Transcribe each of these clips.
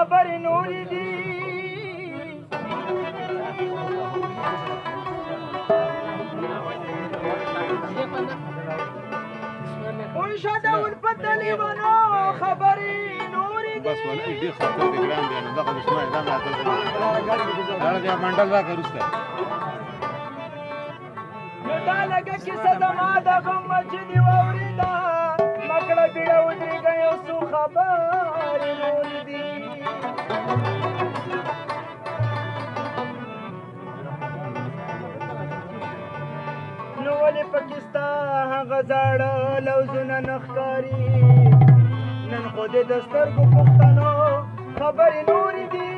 خبرې نورې دي ونشه د الفت د لیونو خبرې نورې دي بس ولې ډېر خطر دی ګران دی نو دغه اسماعیل دا راته دا بیا منډل راکړه وروسته نو دا لږه کیسه زما د غم چې دې واورېده مکړه بیړه ودرېږه یو څو خبرې نورې دي نو ولې پکې ستا هغه زاړه لوظونه نه ښکاري نن خو دې د سترګو پښتنو خبرې نورې دي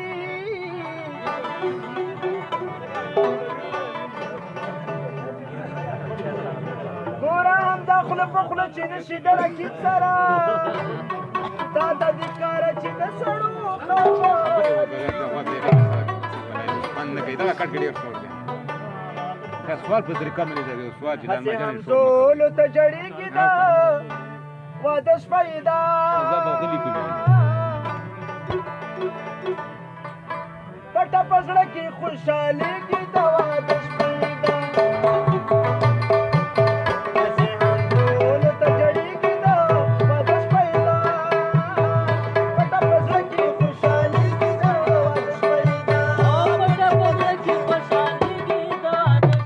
ګوره همدا خوله په خوله چې نشي د رقیب سره دا د دې کاره چې د سړو سوال په طریقه مې دی سوال چې دا هسې همزولو ته جړېږي دا واده شپه یې ده پټه په زړه کې خوشحالېږي د واده شپه یې ده هسې همزولو ته جړېږي دا واده شپه یې ده پټه په زړه کې خوشحالېږي د واده شپه یې ده پټه په زړه کې خوشحالېږي د واده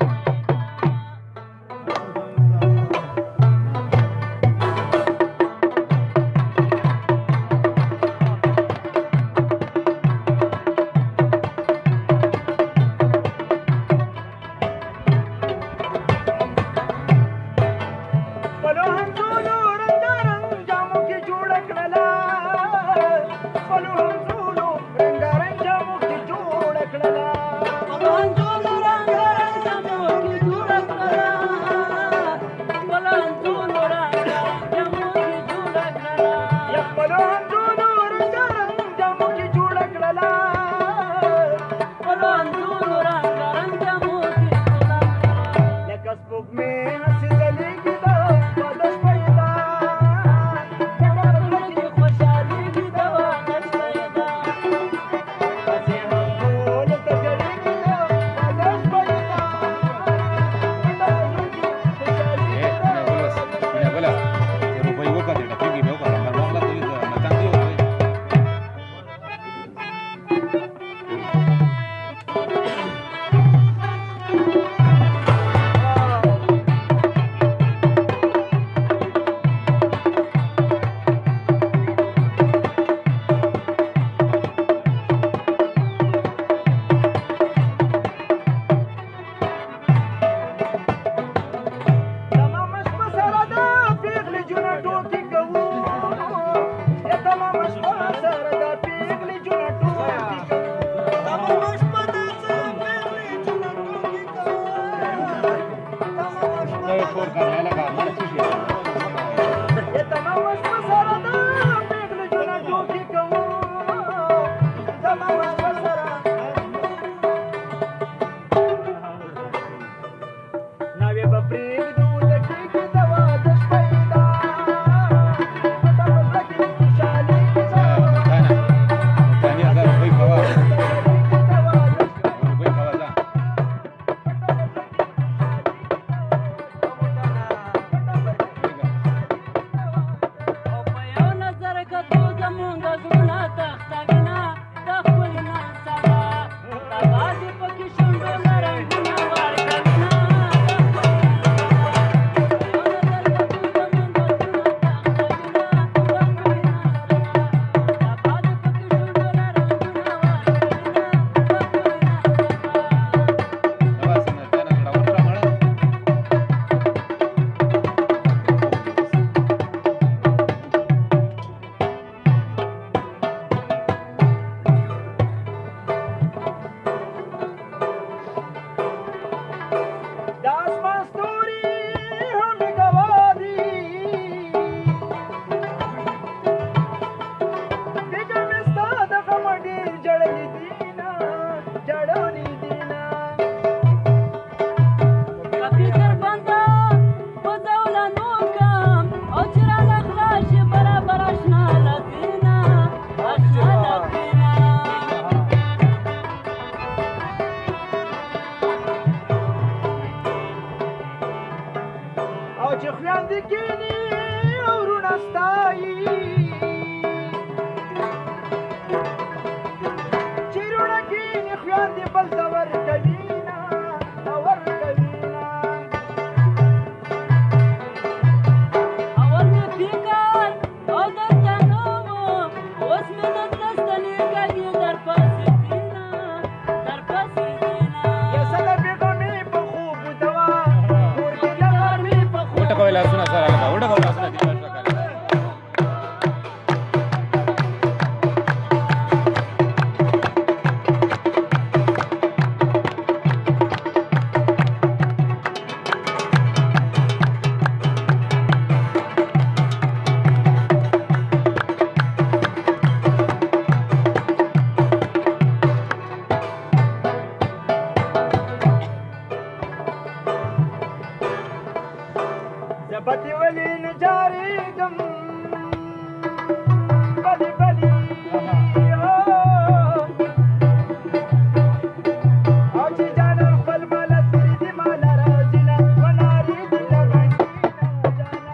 او چې خویندې کینې وروڼه ستایي چې وروڼه کینې خویندې بل ته ورکوینه ورکوینه اول مې فکر او درته نه و اوس مې دلته ستنېږي درپسې ځینه درپسې ځینه یا سله بېغمې په خوب دوا کور کې د غرمې په خوب وټکوئ لاسونه سره لکه وټکوئ لاسونه دې لاسونه کوي زبدي ولي نجاريكم بلي بلي اوجي جانا خپل مال تريدي مال رازنا وناري دي لغنينا جانا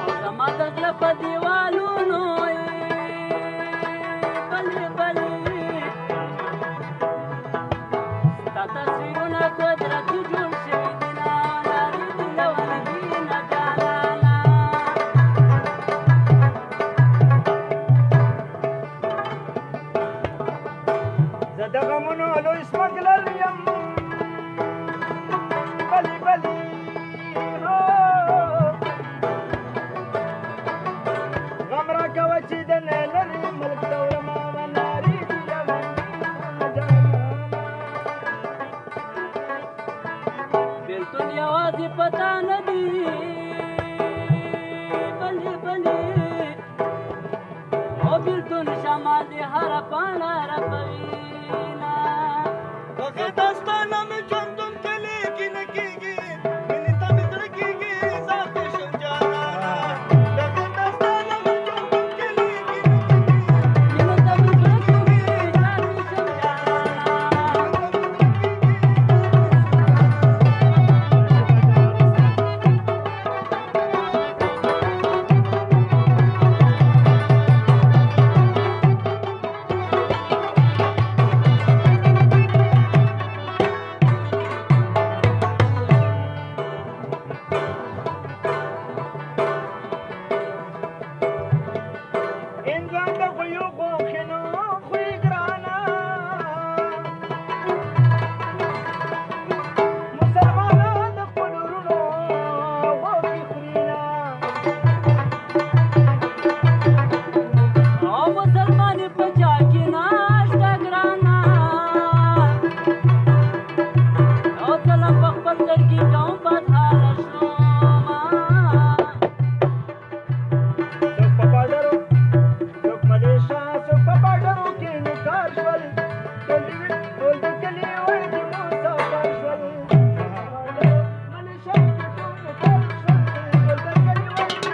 او زما د زړه په دیوالونو بلې بلې ستا تصویرونه قدرتي جوړ شوي دي نه لارې دي له ولګینه جانانه زه د غمونو لوی سمګلر یم بلي بلي غم راکوه چې د نه لرې ملک ته وړمه ونارې دي لغنينا جانانا بېلتون یوازې پتا نه دي بلې بلې او بېلتون شمال دې هره پاڼه رپوینه هغه داستانه مې ژوندون کلیږي نه کېږي مینې ته مې زړه کېږي ځان دې شم جانانه هغه داستانه مې ژوندون کلیږي نه کېږي مینه ته مې زړه کېږي ځان دې شم جانانه انسان د خویو غوښینو خوی ګرانه مسلمانان د خپلو وروڼو غوښې خورینه او مسلمانې په چا کې ناشته ګرانه او کله په خپل زړګي کوم بدحاله شومه څوک په باډرو څوک ملیشا څوک په باډرو کې نوکار شول ټول د کلي وای دي مسافر شول ملیشا کې ټول نوکار شول ټول د کلي وای دي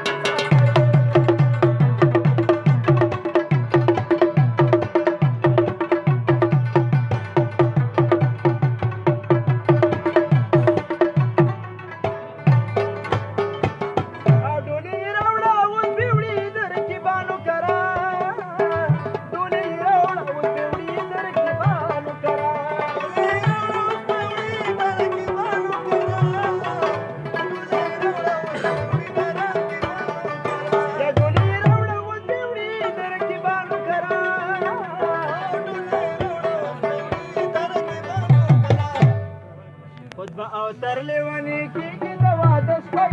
او ډولۍ راوړه اوس مې وړي د رقیبانو کرا ډولۍ راوړه اوس مې وړي د رقیبانو کرا یا ډولۍ راوړه اوس مې وړي د رقیبانو کرا خطبه او تر لیونی کېږي د واده شپه